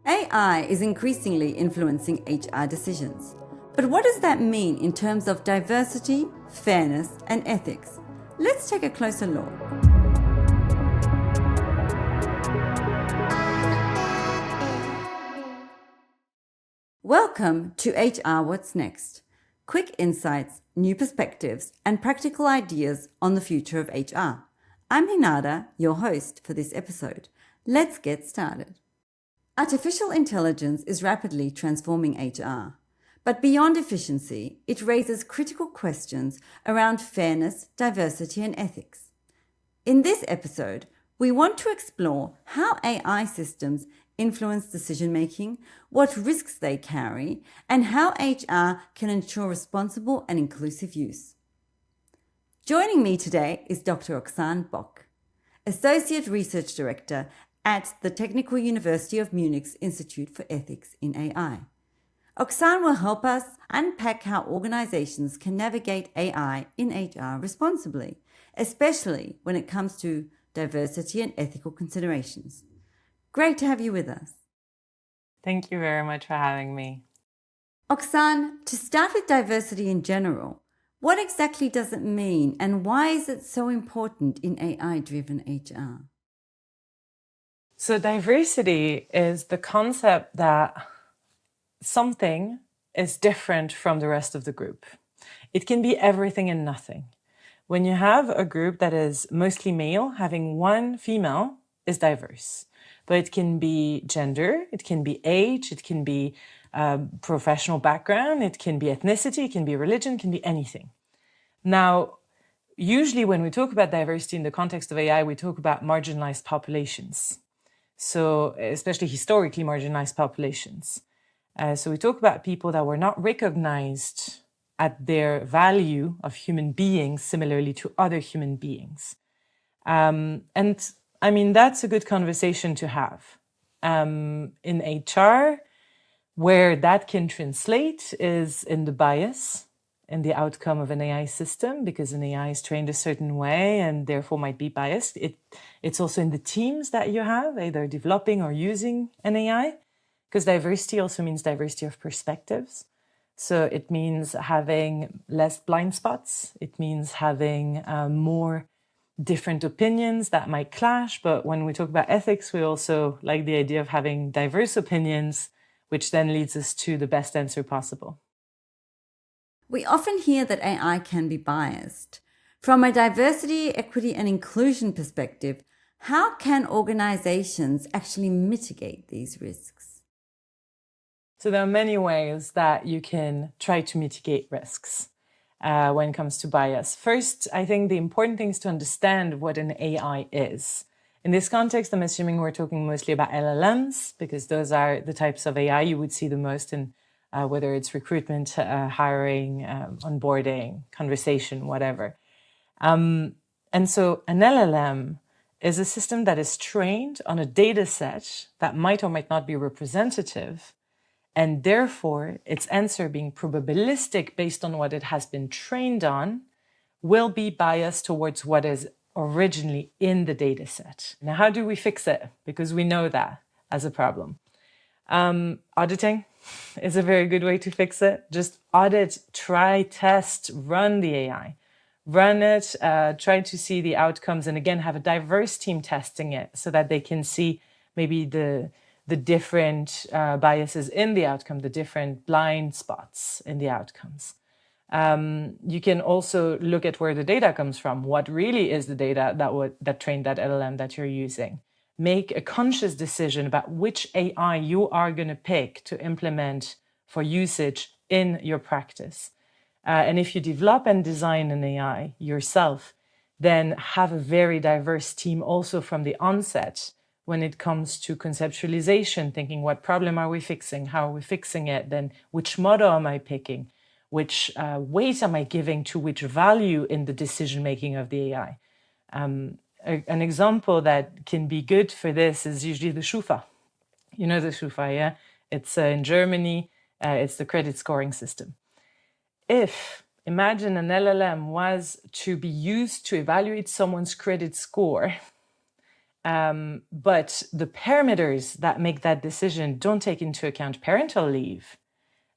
AI is increasingly influencing HR decisions. But what does that mean in terms of diversity, fairness, and ethics? Let's take a closer look. Welcome to HR What's Next. Quick insights, new perspectives, and practical ideas on the future of HR. I'm Hinada, your host for this episode. Let's get started. Artificial intelligence is rapidly transforming HR. But beyond efficiency, it raises critical questions around fairness, diversity, and ethics. In this episode, we want to explore how AI systems influence decision-making, what risks they carry, and how HR can ensure responsible and inclusive use. Joining me today is Dr. Auxane Boch, Associate Research Director at the Technical University of Munich's Institute for Ethics in AI. Auxane will help us unpack how organizations can navigate AI in HR responsibly, especially when it comes to diversity and ethical considerations. Great to have you with us. Thank you very much for having me. Auxane, to start with diversity in general, what exactly does it mean and why is it so important in AI-driven HR? So diversity is the concept that something is different from the rest of the group. It can be everything and nothing. When you have a group that is mostly male, having one female is diverse. But it can be gender, it can be age, it can be professional background, it can be ethnicity, it can be religion, it can be anything. Now, usually when we talk about diversity in the context of AI, we talk about marginalized populations. So especially historically marginalized populations. So we talk about people that were not recognized at their value of human beings similarly to other human beings. And I mean, that's a good conversation to have. In HR, where that can translate is in the bias and the outcome of an AI system, because an AI is trained a certain way and therefore might be biased. It's also in the teams that you have, either developing or using an AI, because diversity also means diversity of perspectives. So it means having less blind spots. It means having more different opinions that might clash. But when we talk about ethics, we also like the idea of having diverse opinions, which then leads us to the best answer possible. We often hear that AI can be biased. From a diversity, equity, and inclusion perspective, how can organizations actually mitigate these risks? So there are many ways that you can try to mitigate risks when it comes to bias. First, I think the important thing is to understand what an AI is. In this context, I'm assuming we're talking mostly about LLMs, because those are the types of AI you would see the most in whether it's recruitment, hiring, onboarding, conversation, whatever. And so an LLM is a system that is trained on a data set that might or might not be representative, and therefore its answer being probabilistic based on what it has been trained on will be biased towards what is originally in the data set. Now, how do we fix it? Because we know that as a problem. Auditing is a very good way to fix it. Just audit, try, test, run the AI. Run it, try to see the outcomes, and again, have a diverse team testing it so that they can see maybe the different biases in the outcome, the different blind spots in the outcomes. You can also look at where the data comes from. What really is the data that trained that LLM that you're using? Make a conscious decision about which AI you are going to pick to implement for usage in your practice. And if you develop and design an AI yourself, then have a very diverse team also from the onset when it comes to conceptualization, thinking what problem are we fixing, how are we fixing it, then which model am I picking, which weight am I giving to which value in the decision-making of the AI. An example that can be good for this is usually the Schufa. You know the Schufa, yeah? It's in Germany, it's the credit scoring system. If, imagine an LLM was to be used to evaluate someone's credit score, But the parameters that make that decision don't take into account parental leave.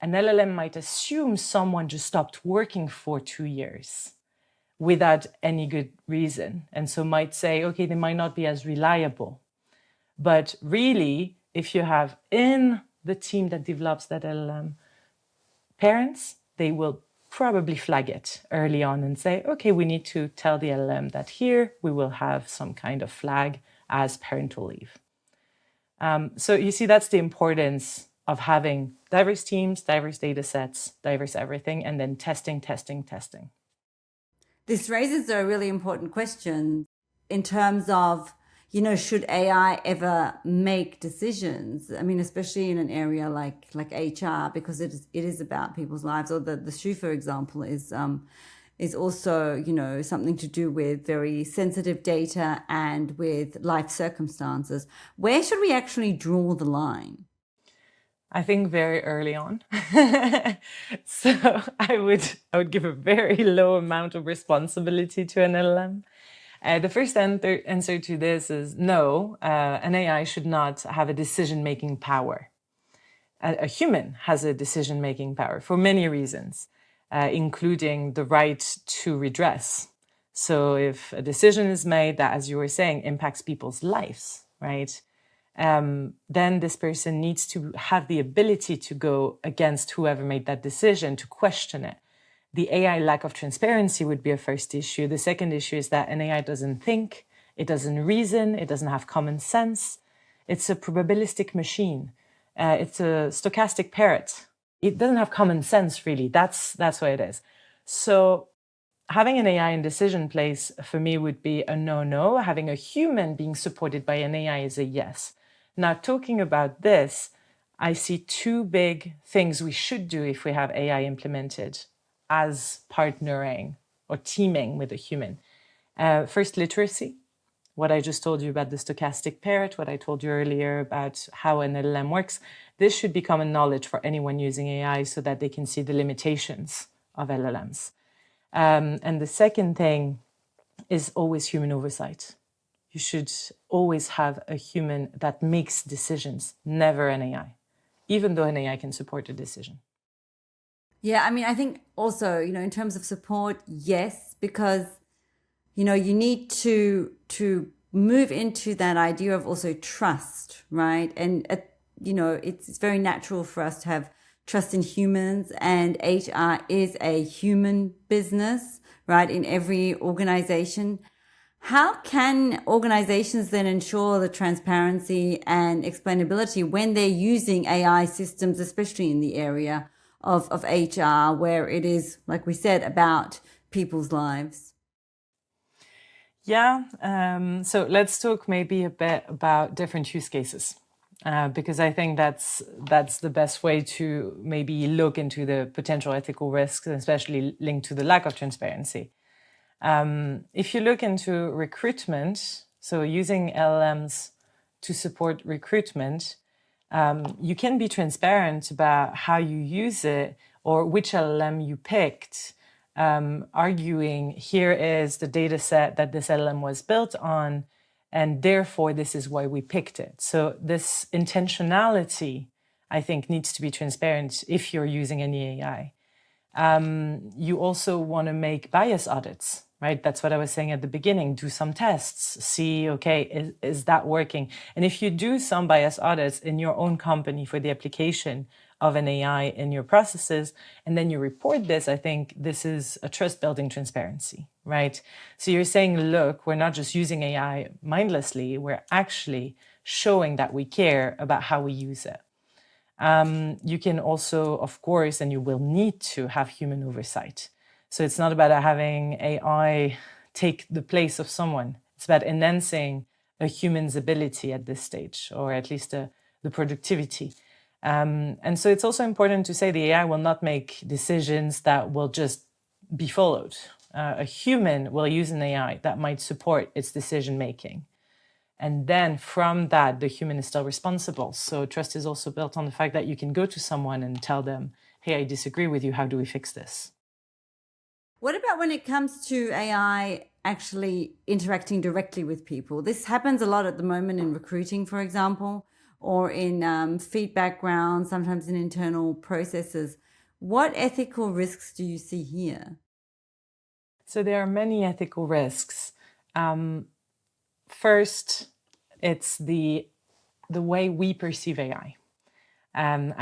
An LLM might assume someone just stopped working for 2 years without any good reason. And so might say, okay, they might not be as reliable. But really, if you have in the team that develops that LLM parents, they will probably flag it early on and say, okay, we need to tell the LLM that here we will have some kind of flag as parental leave. So you see, that's the importance of having diverse teams, diverse data sets, diverse everything, and then testing. This raises a really important question in terms of, should AI ever make decisions? I mean, especially in an area like HR, because it is about people's lives. Or the Schufa example is also, something to do with very sensitive data and with life circumstances. Where should we actually draw the line? I think very early on. So I would give a very low amount of responsibility to an LLM. The first answer to this is no, an AI should not have a decision-making power. A human has a decision-making power for many reasons, including the right to redress. So if a decision is made that, as you were saying, impacts people's lives, right? Then this person needs to have the ability to go against whoever made that decision, to question it. The AI lack of transparency would be a first issue. The second issue is that an AI doesn't think, it doesn't reason, it doesn't have common sense. It's a probabilistic machine. It's a stochastic parrot. It doesn't have common sense, really. That's what it is. So having an AI in decision place for me would be a no-no. Having a human being supported by an AI is a yes. Now, talking about this, I see two big things we should do if we have AI implemented as partnering or teaming with a human. First, literacy. What I just told you about the stochastic parrot, what I told you earlier about how an LLM works, this should be common knowledge for anyone using AI so that they can see the limitations of LLMs. And the second thing is always human oversight. You should always have a human that makes decisions, never an AI, even though an AI can support a decision. Yeah, I mean, I think also, in terms of support, yes, because, you need to move into that idea of also trust, right? And, it's very natural for us to have trust in humans, and HR is a human business, right, in every organization. How can organizations then ensure the transparency and explainability when they're using AI systems, especially in the area of HR, where it is, like we said, about people's lives? Yeah, so let's talk maybe a bit about different use cases, because I think that's the best way to maybe look into the potential ethical risks, especially linked to the lack of transparency. If you look into recruitment, so using LLMs to support recruitment, you can be transparent about how you use it or which LLM you picked, arguing here is the data set that this LLM was built on, and therefore this is why we picked it. So this intentionality, I think, needs to be transparent if you're using any AI. You also want to make bias audits, right? That's what I was saying at the beginning. Do some tests, see, okay, is that working? And if you do some bias audits in your own company for the application of an AI in your processes, and then you report this, I think this is a trust-building transparency, right? So you're saying, look, we're not just using AI mindlessly, we're actually showing that we care about how we use it. You can also, of course, and you will need to have human oversight. So it's not about having AI take the place of someone. It's about enhancing a human's ability at this stage, or at least the productivity. And so it's also important to say the AI will not make decisions that will just be followed. A human will use an AI that might support its decision making. And then from that, the human is still responsible. So trust is also built on the fact that you can go to someone and tell them, hey, I disagree with you. How do we fix this? What about when it comes to AI actually interacting directly with people. This happens a lot at the moment in recruiting, for example, or in feedback rounds, sometimes in internal processes. What ethical risks do you see here? So there are many ethical risks. First, it's the way we perceive AI.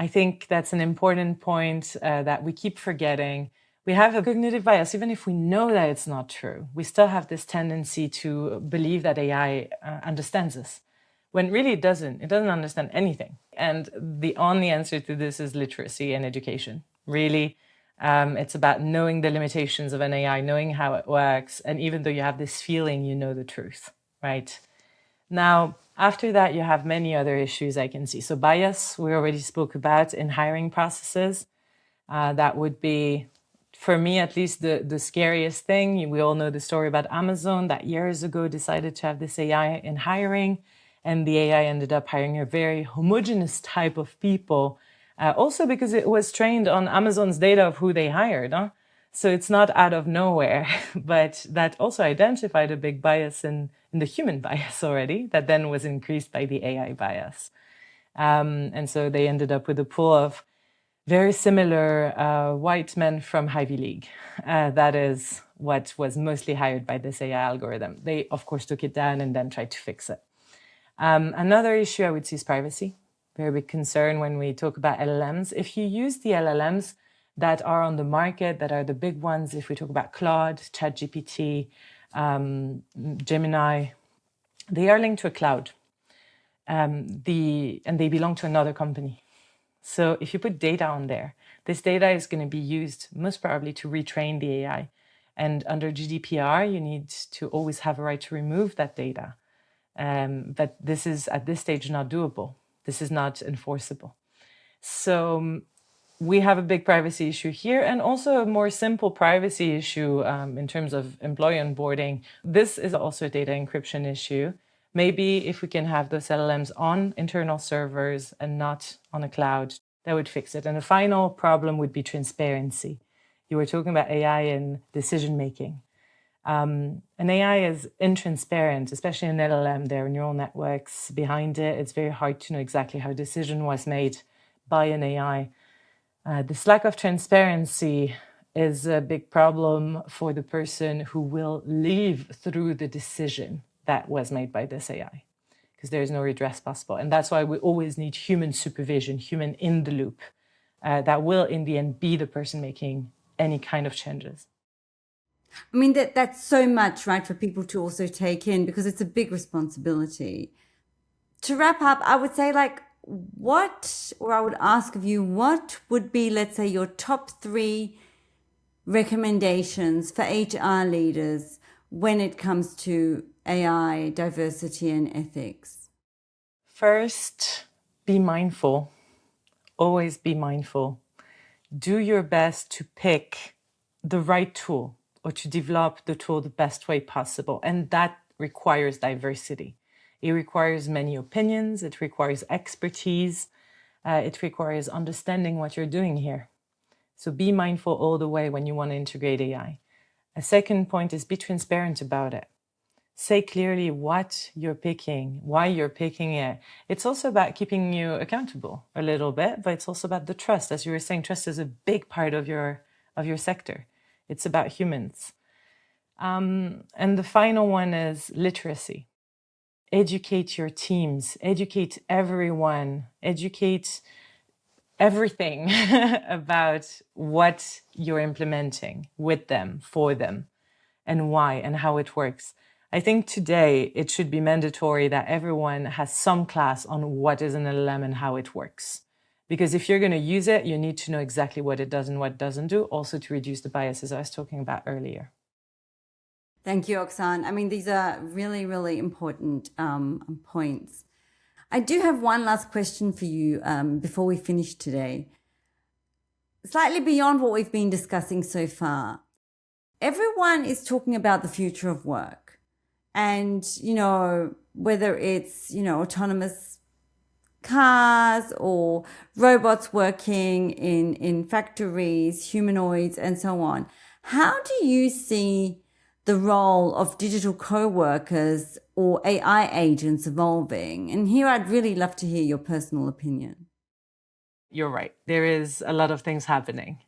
I think that's an important point that we keep forgetting. We have a cognitive bias, even if we know that it's not true. We still have this tendency to believe that AI understands us, when really it doesn't. It doesn't understand anything. And the only answer to this is literacy and education. Really, it's about knowing the limitations of an AI, knowing how it works. And even though you have this feeling, you know the truth, right? Now, after that, you have many other issues I can see. So bias, we already spoke about in hiring processes. That would be, for me at least, the scariest thing. We all know the story about Amazon that years ago decided to have this AI in hiring, and the AI ended up hiring a very homogeneous type of people, also because it was trained on Amazon's data of who they hired. So it's not out of nowhere, but that also identified a big bias in the human bias already, that then was increased by the AI bias. And so they ended up with a pool of very similar white men from Ivy League. That is what was mostly hired by this AI algorithm. They, of course, took it down and then tried to fix it. Another issue I would see is privacy. Very big concern when we talk about LLMs. If you use the LLMs that are on the market, that are the big ones, if we talk about Claude, ChatGPT, Gemini, they are linked to a cloud. And they belong to another company. So if you put data on there, this data is going to be used most probably to retrain the AI. And under GDPR, you need to always have a right to remove that data. But this is, at this stage, not doable. This is not enforceable. So we have a big privacy issue here, and also a more simple privacy issue in terms of employee onboarding. This is also a data encryption issue. Maybe if we can have those LLMs on internal servers and not on a cloud, that would fix it. And the final problem would be transparency. You were talking about AI and decision making. An AI is intransparent, especially in LLM. There are neural networks behind it. It's very hard to know exactly how a decision was made by an AI. This lack of transparency is a big problem for the person who will live through the decision that was made by this AI, because there is no redress possible. And that's why we always need human supervision, human in the loop, that will in the end be the person making any kind of changes. I mean, that's so much, right, for people to also take in, because it's a big responsibility. To wrap up, I would say, like, I would ask of you, what would be, let's say, your top 3 recommendations for HR leaders when it comes to AI, diversity, and ethics? First, be mindful. Always be mindful. Do your best to pick the right tool or to develop the tool the best way possible. And that requires diversity. It requires many opinions. It requires expertise. It requires understanding what you're doing here. So be mindful all the way when you want to integrate AI. A second point is be transparent about it. Say clearly what you're picking, why you're picking it. It's also about keeping you accountable a little bit, but it's also about the trust. As you were saying, trust is a big part of your sector. It's about humans. And the final one is literacy. Educate your teams, educate everyone, educate everything about what you're implementing with them, for them, and why, and how it works. I think today it should be mandatory that everyone has some class on what is an LLM and how it works. Because if you're going to use it, you need to know exactly what it does and what it doesn't do, also to reduce the biases I was talking about earlier. Thank you, Auxane. I mean, these are really, really important points. I do have one last question for you before we finish today. Slightly beyond what we've been discussing so far, everyone is talking about the future of work. And, whether it's, autonomous cars or robots working in factories, humanoids, and so on. How do you see the role of digital co-workers or AI agents evolving. And here I'd really love to hear your personal opinion. You're right. There is a lot of things happening.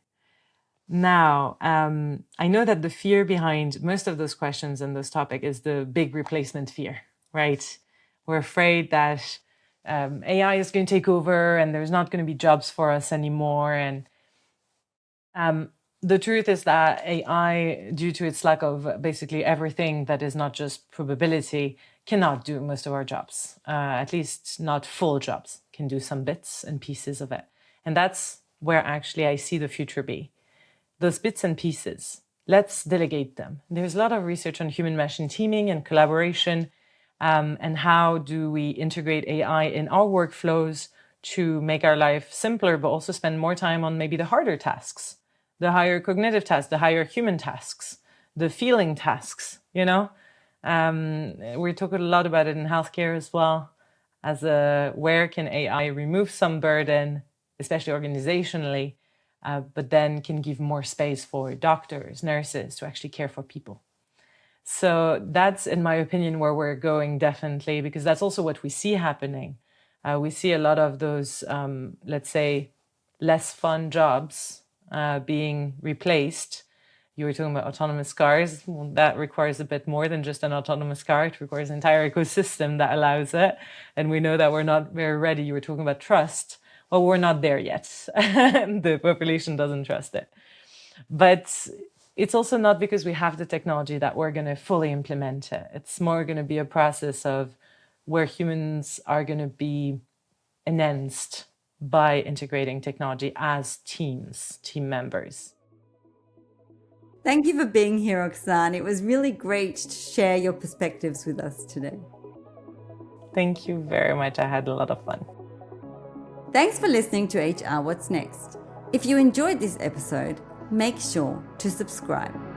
Now, I know that the fear behind most of those questions and this topic is the big replacement fear, right? We're afraid that AI is going to take over and there's not going to be jobs for us anymore. And the truth is that AI, due to its lack of basically everything that is not just probability, cannot do most of our jobs, at least not full jobs, can do some bits and pieces of it. And that's where actually I see the future be. Those bits and pieces, let's delegate them. There's a lot of research on human-machine teaming and collaboration, and how do we integrate AI in our workflows to make our life simpler, but also spend more time on maybe the harder tasks, the higher cognitive tasks, the higher human tasks, the feeling tasks, you know? We're talking a lot about it in healthcare as well, as where can AI remove some burden, especially organizationally, but then can give more space for doctors, nurses to actually care for people. So that's, in my opinion, where we're going definitely, because that's also what we see happening. We see a lot of those, let's say, less fun jobs being replaced. You were talking about autonomous cars. Well, that requires a bit more than just an autonomous car. It requires an entire ecosystem that allows it. And we know that we're not very ready. You were talking about trust. Well, we're not there yet. The population doesn't trust it. But it's also not because we have the technology that we're going to fully implement it. It's more going to be a process of where humans are going to be enhanced by integrating technology as teams, team members. Thank you for being here, Auxane. It was really great to share your perspectives with us today. Thank you very much. I had a lot of fun. Thanks for listening to HR What's Next. If you enjoyed this episode, make sure to subscribe.